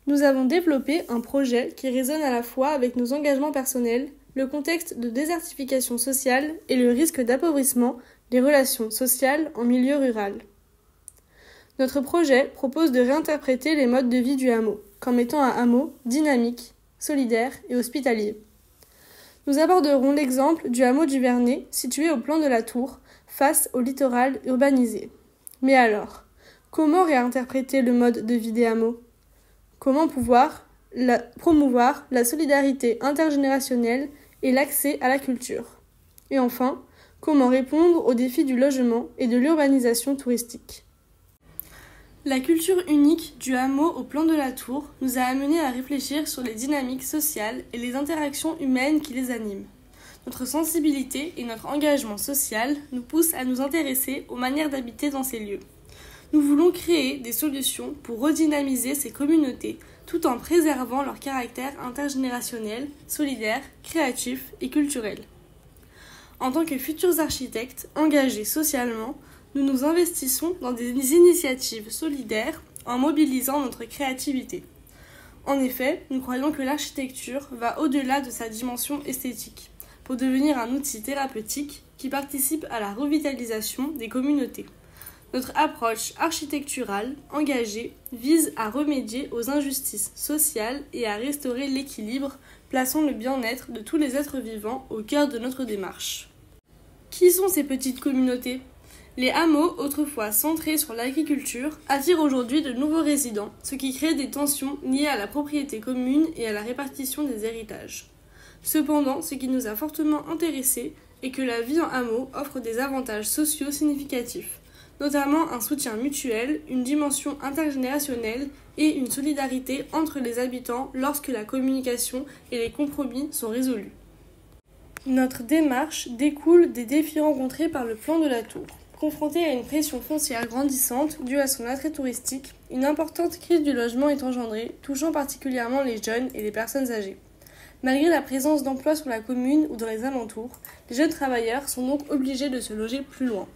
Nous avons développé un projet qui résonne à la fois avec nos engagements personnels, le contexte de désertification sociale et le risque d'appauvrissement des relations sociales en milieu rural. Notre projet propose de réinterpréter les modes de vie du hameau, comme étant un hameau dynamique, solidaire et hospitalier. Nous aborderons l'exemple du hameau du Vernet, situé au plan de la Tour, face au littoral urbanisé. Mais alors, comment réinterpréter le mode de vie des hameaux ? Comment promouvoir la solidarité intergénérationnelle et l'accès à la culture ? Et enfin, comment répondre aux défis du logement et de l'urbanisation touristique ? La culture unique du hameau au plan de la Tour nous a amenés à réfléchir sur les dynamiques sociales et les interactions humaines qui les animent. Notre sensibilité et notre engagement social nous poussent à nous intéresser aux manières d'habiter dans ces lieux. Nous voulons créer des solutions pour redynamiser ces communautés tout en préservant leur caractère intergénérationnel, solidaire, créatif et culturel. En tant que futurs architectes engagés socialement, nous nous investissons dans des initiatives solidaires en mobilisant notre créativité. En effet, nous croyons que l'architecture va au-delà de sa dimension esthétique, pour devenir un outil thérapeutique qui participe à la revitalisation des communautés. Notre approche architecturale engagée vise à remédier aux injustices sociales et à restaurer l'équilibre, plaçant le bien-être de tous les êtres vivants au cœur de notre démarche. Qui sont ces petites communautés ? Les hameaux, autrefois centrés sur l'agriculture, attirent aujourd'hui de nouveaux résidents, ce qui crée des tensions liées à la propriété commune et à la répartition des héritages. Cependant, ce qui nous a fortement intéressés est que la vie en hameau offre des avantages sociaux significatifs, notamment un soutien mutuel, une dimension intergénérationnelle et une solidarité entre les habitants lorsque la communication et les compromis sont résolus. Notre démarche découle des défis rencontrés par le plan de la Tour. Confronté à une pression foncière grandissante due à son attrait touristique, une importante crise du logement est engendrée, touchant particulièrement les jeunes et les personnes âgées. Malgré la présence d'emplois sur la commune ou dans les alentours, les jeunes travailleurs sont donc obligés de se loger plus loin.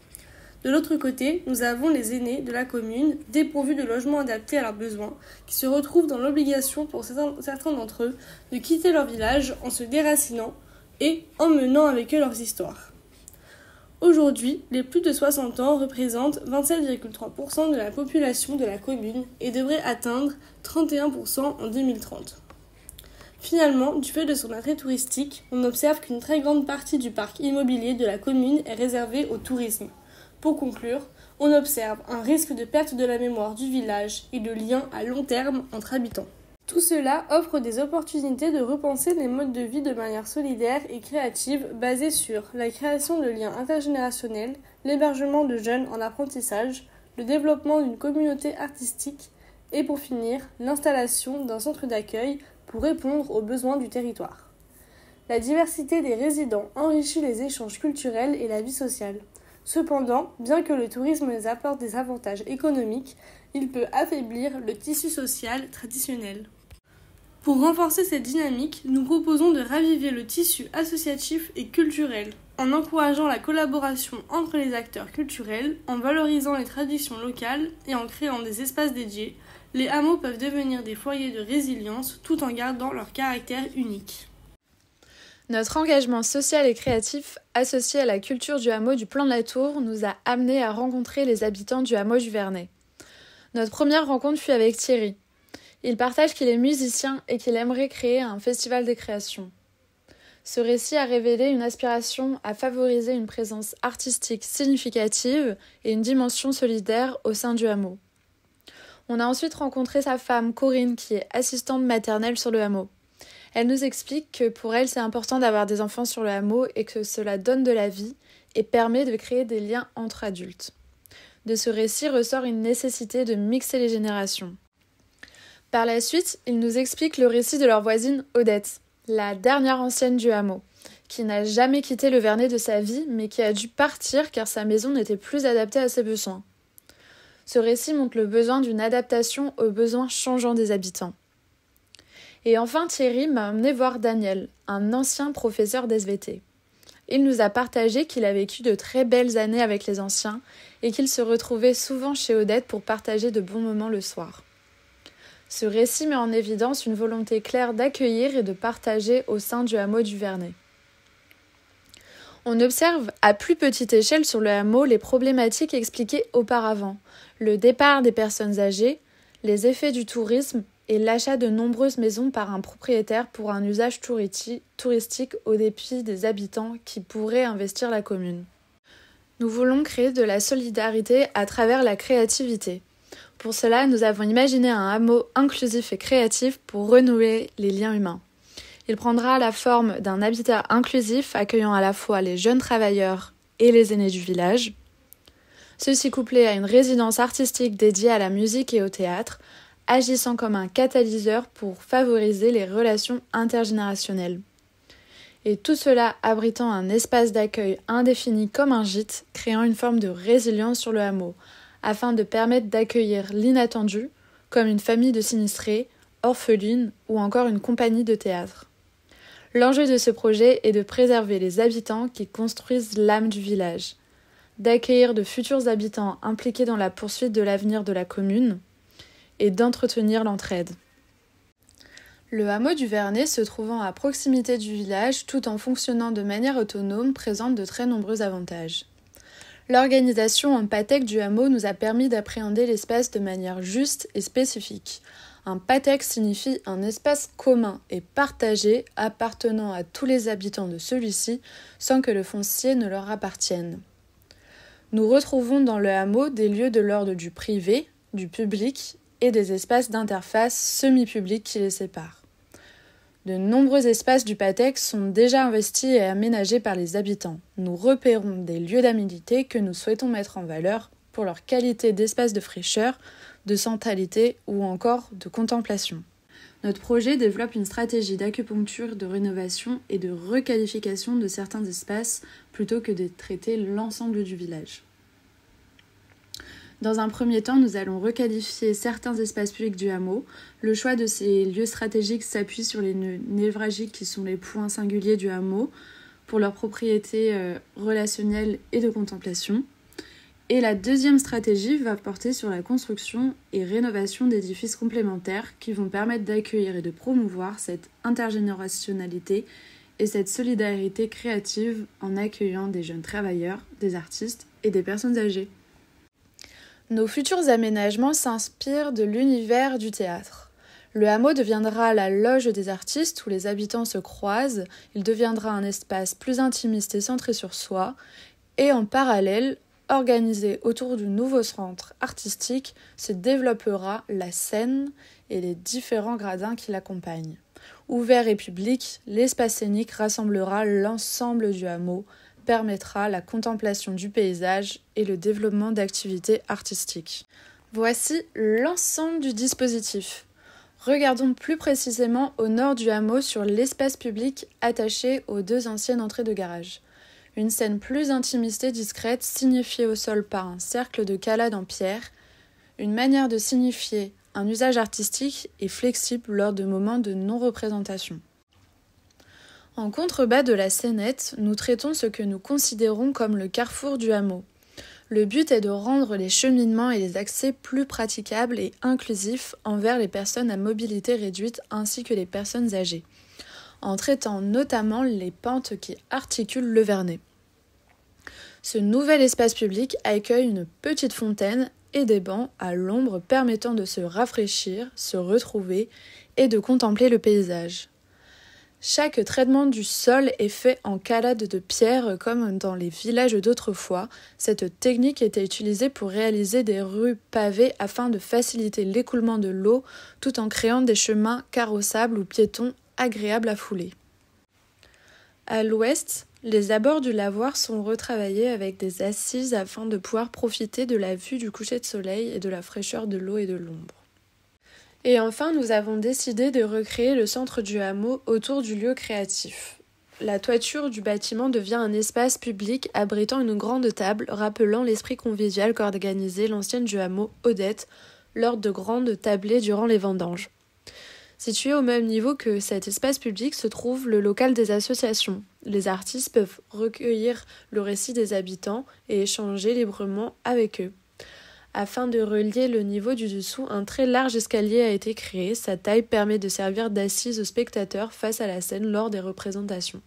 De l'autre côté, nous avons les aînés de la commune, dépourvus de logements adaptés à leurs besoins, qui se retrouvent dans l'obligation pour certains d'entre eux de quitter leur village en se déracinant et emmenant avec eux leurs histoires. Aujourd'hui, les plus de 60 ans représentent 27,3% de la population de la commune et devraient atteindre 31% en 2030. Finalement, du fait de son attrait touristique, on observe qu'une très grande partie du parc immobilier de la commune est réservée au tourisme. Pour conclure, on observe un risque de perte de la mémoire du village et de liens à long terme entre habitants. Tout cela offre des opportunités de repenser les modes de vie de manière solidaire et créative basée sur la création de liens intergénérationnels, l'hébergement de jeunes en apprentissage, le développement d'une communauté artistique et pour finir, l'installation d'un centre d'accueil pour répondre aux besoins du territoire. La diversité des résidents enrichit les échanges culturels et la vie sociale. Cependant, bien que le tourisme les apporte des avantages économiques, il peut affaiblir le tissu social traditionnel. Pour renforcer cette dynamique, nous proposons de raviver le tissu associatif et culturel, en encourageant la collaboration entre les acteurs culturels, en valorisant les traditions locales et en créant des espaces dédiés. Les hameaux peuvent devenir des foyers de résilience tout en gardant leur caractère unique. Notre engagement social et créatif associé à la culture du hameau du plan de la Tour nous a amenés à rencontrer les habitants du hameau du Vernet. Notre première rencontre fut avec Thierry. Il partage qu'il est musicien et qu'il aimerait créer un festival des créations. Ce récit a révélé une aspiration à favoriser une présence artistique significative et une dimension solidaire au sein du hameau. On a ensuite rencontré sa femme Corinne qui est assistante maternelle sur le hameau. Elle nous explique que pour elle c'est important d'avoir des enfants sur le hameau et que cela donne de la vie et permet de créer des liens entre adultes. De ce récit ressort une nécessité de mixer les générations. Par la suite, il nous explique le récit de leur voisine Odette, la dernière ancienne du hameau, qui n'a jamais quitté le Vernet de sa vie, mais qui a dû partir car sa maison n'était plus adaptée à ses besoins. Ce récit montre le besoin d'une adaptation aux besoins changeants des habitants. Et enfin, Thierry m'a emmené voir Daniel, un ancien professeur d'SVT. Il nous a partagé qu'il a vécu de très belles années avec les anciens et qu'il se retrouvait souvent chez Odette pour partager de bons moments le soir. Ce récit met en évidence une volonté claire d'accueillir et de partager au sein du hameau du Vernet. On observe à plus petite échelle sur le hameau les problématiques expliquées auparavant, le départ des personnes âgées, les effets du tourisme et l'achat de nombreuses maisons par un propriétaire pour un usage touristique au dépit des habitants qui pourraient investir la commune. Nous voulons créer de la solidarité à travers la créativité. Pour cela, nous avons imaginé un hameau inclusif et créatif pour renouer les liens humains. Il prendra la forme d'un habitat inclusif accueillant à la fois les jeunes travailleurs et les aînés du village. Ceci couplé à une résidence artistique dédiée à la musique et au théâtre, agissant comme un catalyseur pour favoriser les relations intergénérationnelles. Et tout cela abritant un espace d'accueil indéfini comme un gîte, créant une forme de résilience sur le hameau, afin de permettre d'accueillir l'inattendu, comme une famille de sinistrés, orphelines ou encore une compagnie de théâtre. L'enjeu de ce projet est de préserver les habitants qui construisent l'âme du village, d'accueillir de futurs habitants impliqués dans la poursuite de l'avenir de la commune et d'entretenir l'entraide. Le hameau du Vernet, se trouvant à proximité du village tout en fonctionnant de manière autonome, présente de très nombreux avantages. L'organisation en PATEC du hameau nous a permis d'appréhender l'espace de manière juste et spécifique. Un PATEC signifie un espace commun et partagé appartenant à tous les habitants de celui-ci sans que le foncier ne leur appartienne. Nous retrouvons dans le hameau des lieux de l'ordre du privé, du public et des espaces d'interface semi-publics qui les séparent. De nombreux espaces du PATEC sont déjà investis et aménagés par les habitants. Nous repérons des lieux d'aménité que nous souhaitons mettre en valeur pour leur qualité d'espace de fraîcheur, de centralité ou encore de contemplation. Notre projet développe une stratégie d'acupuncture, de rénovation et de requalification de certains espaces plutôt que de traiter l'ensemble du village. Dans un premier temps, nous allons requalifier certains espaces publics du hameau. Le choix de ces lieux stratégiques s'appuie sur les nœuds névralgiques qui sont les points singuliers du hameau pour leurs propriétés relationnelles et de contemplation. Et la deuxième stratégie va porter sur la construction et rénovation d'édifices complémentaires qui vont permettre d'accueillir et de promouvoir cette intergénérationnalité et cette solidarité créative en accueillant des jeunes travailleurs, des artistes et des personnes âgées. Nos futurs aménagements s'inspirent de l'univers du théâtre. Le hameau deviendra la loge des artistes où les habitants se croisent, il deviendra un espace plus intimiste et centré sur soi, et en parallèle, organisé autour du nouveau centre artistique, se développera la scène et les différents gradins qui l'accompagnent. Ouvert et public, l'espace scénique rassemblera l'ensemble du hameau, permettra la contemplation du paysage et le développement d'activités artistiques. Voici l'ensemble du dispositif. Regardons plus précisément au nord du hameau sur l'espace public attaché aux deux anciennes entrées de garage. Une scène plus intimiste et discrète signifiée au sol par un cercle de calade en pierre, une manière de signifier un usage artistique et flexible lors de moments de non-représentation. En contrebas de la scénette, nous traitons ce que nous considérons comme le carrefour du hameau. Le but est de rendre les cheminements et les accès plus praticables et inclusifs envers les personnes à mobilité réduite ainsi que les personnes âgées, en traitant notamment les pentes qui articulent le Vernet. Ce nouvel espace public accueille une petite fontaine et des bancs à l'ombre permettant de se rafraîchir, se retrouver et de contempler le paysage. Chaque traitement du sol est fait en calade de pierre comme dans les villages d'autrefois. Cette technique était utilisée pour réaliser des rues pavées afin de faciliter l'écoulement de l'eau tout en créant des chemins carrossables ou piétons agréables à fouler. À l'ouest, les abords du lavoir sont retravaillés avec des assises afin de pouvoir profiter de la vue du coucher de soleil et de la fraîcheur de l'eau et de l'ombre. Et enfin, nous avons décidé de recréer le centre du hameau autour du lieu créatif. La toiture du bâtiment devient un espace public abritant une grande table rappelant l'esprit convivial qu'organisait l'ancienne du hameau Odette lors de grandes tablées durant les vendanges. Situé au même niveau que cet espace public se trouve le local des associations. Les artistes peuvent recueillir le récit des habitants et échanger librement avec eux. Afin de relier le niveau du dessous, un très large escalier a été créé. Sa taille permet de servir d'assise aux spectateurs face à la scène lors des représentations.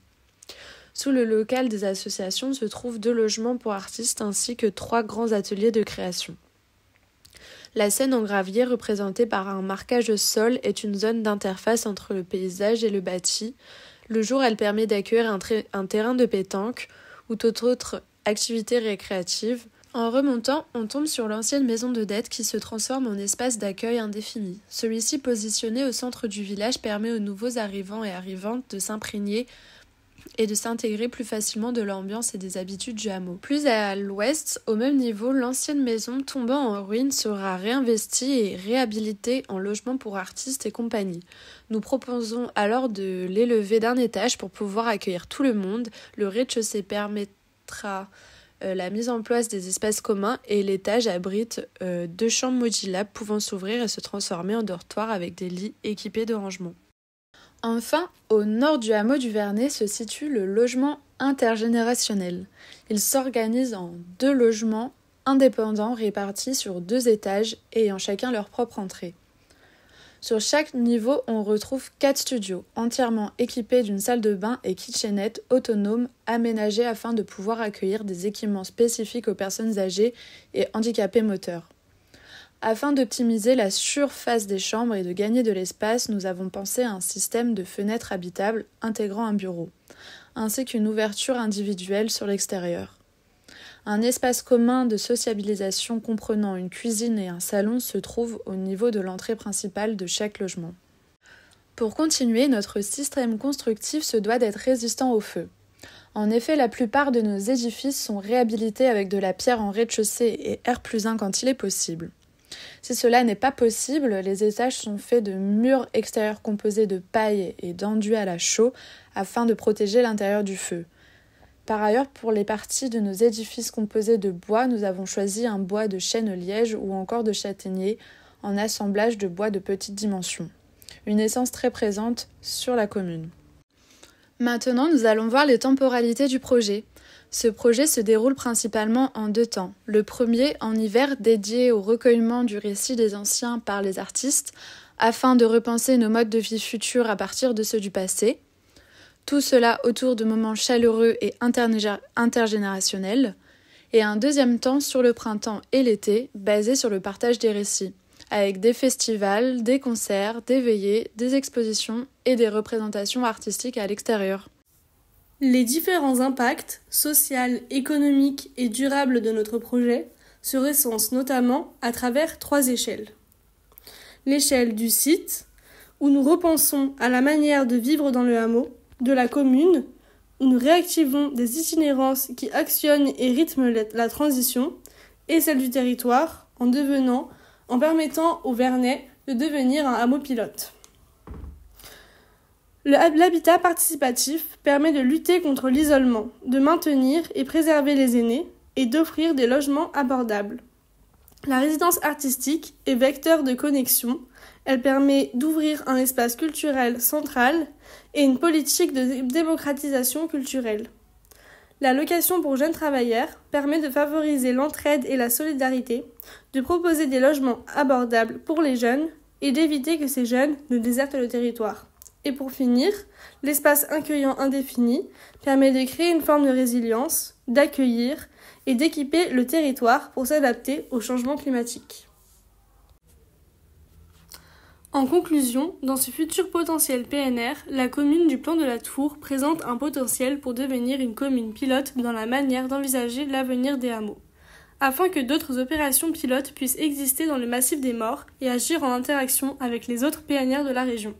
Sous le local des associations se trouvent 2 logements pour artistes ainsi que 3 grands ateliers de création. La scène en gravier, représentée par un marquage au sol, est une zone d'interface entre le paysage et le bâti. Le jour, elle permet d'accueillir un terrain de pétanque ou toute autre activité récréative. En remontant, on tombe sur l'ancienne maison de dette qui se transforme en espace d'accueil indéfini. Celui-ci, positionné au centre du village, permet aux nouveaux arrivants et arrivantes de s'imprégner et de s'intégrer plus facilement de l'ambiance et des habitudes du hameau. Plus à l'ouest, au même niveau, l'ancienne maison tombant en ruine sera réinvestie et réhabilitée en logement pour artistes et compagnie. Nous proposons alors de l'élever d'un étage pour pouvoir accueillir tout le monde. Le rez-de-chaussée permettra la mise en place des espaces communs et l'étage abrite 2 chambres modulables pouvant s'ouvrir et se transformer en dortoir avec des lits équipés de rangement. Enfin, au nord du hameau du Vernet se situe le logement intergénérationnel. Il s'organise en 2 logements indépendants répartis sur 2 étages ayant chacun leur propre entrée. Sur chaque niveau, on retrouve 4 studios, entièrement équipés d'une salle de bain et kitchenette autonome aménagée afin de pouvoir accueillir des équipements spécifiques aux personnes âgées et handicapées moteurs. Afin d'optimiser la surface des chambres et de gagner de l'espace, nous avons pensé à un système de fenêtres habitables intégrant un bureau, ainsi qu'une ouverture individuelle sur l'extérieur. Un espace commun de sociabilisation comprenant une cuisine et un salon se trouve au niveau de l'entrée principale de chaque logement. Pour continuer, notre système constructif se doit d'être résistant au feu. En effet, la plupart de nos édifices sont réhabilités avec de la pierre en rez-de-chaussée et R+1 quand il est possible. Si cela n'est pas possible, les étages sont faits de murs extérieurs composés de paille et d'enduit à la chaux afin de protéger l'intérieur du feu. Par ailleurs, pour les parties de nos édifices composés de bois, nous avons choisi un bois de chêne-liège ou encore de châtaignier en assemblage de bois de petite dimension. Une essence très présente sur la commune. Maintenant, nous allons voir les temporalités du projet. Ce projet se déroule principalement en 2 temps. Le premier, en hiver, dédié au recueillement du récit des anciens par les artistes, afin de repenser nos modes de vie futurs à partir de ceux du passé. Tout cela autour de moments chaleureux et intergénérationnels. Et un deuxième temps sur le printemps et l'été, basé sur le partage des récits, avec des festivals, des concerts, des veillées, des expositions et des représentations artistiques à l'extérieur. Les différents impacts social, économiques et durables de notre projet se recensent notamment à travers 3 échelles. L'échelle du site, où nous repensons à la manière de vivre dans le hameau, de la commune, où nous réactivons des itinérances qui actionnent et rythment la transition, et celle du territoire, en permettant au Vernet de devenir un hameau pilote. L'habitat participatif permet de lutter contre l'isolement, de maintenir et préserver les aînés et d'offrir des logements abordables. La résidence artistique est vecteur de connexion. Elle permet d'ouvrir un espace culturel central et une politique de démocratisation culturelle. La location pour jeunes travailleurs permet de favoriser l'entraide et la solidarité, de proposer des logements abordables pour les jeunes et d'éviter que ces jeunes ne désertent le territoire. Et pour finir, l'espace accueillant indéfini permet de créer une forme de résilience, d'accueillir et d'équiper le territoire pour s'adapter au changement climatique. En conclusion, dans ce futur potentiel PNR, la commune du Plan de la Tour présente un potentiel pour devenir une commune pilote dans la manière d'envisager l'avenir des hameaux, afin que d'autres opérations pilotes puissent exister dans le massif des Maures et agir en interaction avec les autres PNR de la région.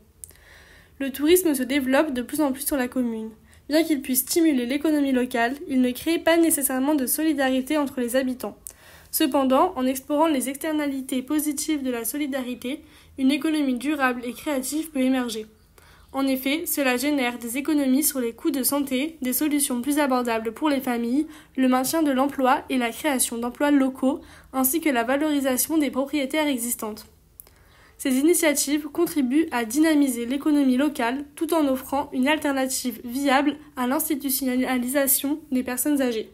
Le tourisme se développe de plus en plus sur la commune. Bien qu'il puisse stimuler l'économie locale, il ne crée pas nécessairement de solidarité entre les habitants. Cependant, en explorant les externalités positives de la solidarité, une économie durable et créative peut émerger. En effet, cela génère des économies sur les coûts de santé, des solutions plus abordables pour les familles, le maintien de l'emploi et la création d'emplois locaux, ainsi que la valorisation des propriétaires existantes. Ces initiatives contribuent à dynamiser l'économie locale tout en offrant une alternative viable à l'institutionnalisation des personnes âgées.